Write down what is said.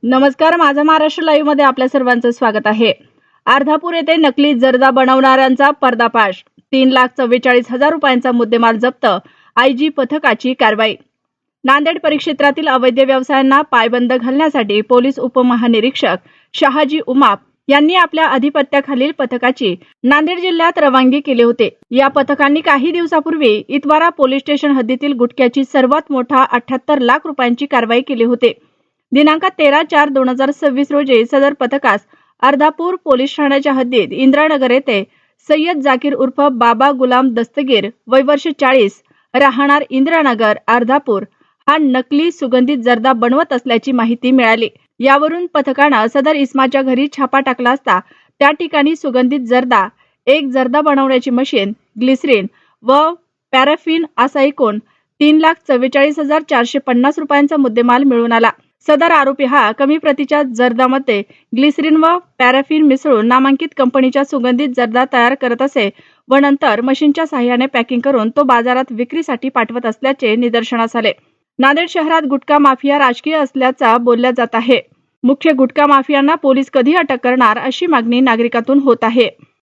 नमस्कार, माझा महाराष्ट्र लाईव्ह मध्ये आपल्या सर्वांचं स्वागत आहे। अर्धापूर येथे नकली जर्दा बनवणाऱ्यांचा पर्दाफाश, 3,44,000 रुपयांचा मुद्देमाल जप्त, आयजी पथकाची कारवाई। नांदेड परिक्षेत्रातील अवैध व्यवसायांना पायबंद घालण्यासाठी पोलीस उपमहानिरीक्षक शहाजी उमाप यांनी आपल्या अधिपत्याखालील पथकाची नांदेड जिल्ह्यात रवानगी केली होती। या पथकांनी काही दिवसापूर्वी इतवारा पोलीस स्टेशन हद्दीतील गुटख्याची सर्वात मोठा 78 लाख रुपयांची कारवाई केली होती। दिनांक 13/4/2026 रोजी सदर पथकास अर्धापूर पोलीस ठाण्याच्या हद्दीत इंद्रानगर येथे सय्यद जाकीर उर्फ बाबा गुलाम दस्तगीर, वय वर्ष 40, राहणार इंद्रानगर अर्धापूर, हा नकली सुगंधित जर्दा बनवत असल्याची माहिती मिळाली। यावरून पथकाने सदर इस्माच्या घरी छापा टाकला असता त्या ठिकाणी सुगंधित जर्दा, एक जर्दा बनवण्याची मशीन, ग्लिसरीन व पॅराफिन असा एकूण 3,44,450 रुपयांचा मुद्देमाल मिळून आला। सदर आरोपी हा कमी प्रतीच्या जर्दामध्ये ग्लिसरीन व पॅराफिन मिसळून नामांकित कंपनीच्या सुगंधित जर्दा तयार करत असे व नंतर मशीनच्या सहाय्याने पॅकिंग करून तो बाजारात विक्रीसाठी पाठवत असल्याचे निदर्शनास आले। नांदेड शहरात गुटखा माफिया राजकीय असल्याचा बोलल्या जात आहे। मुख्य गुटखा माफियांना पोलीस कधी अटक करणार अशी मागणी नागरिकातून होत आहे।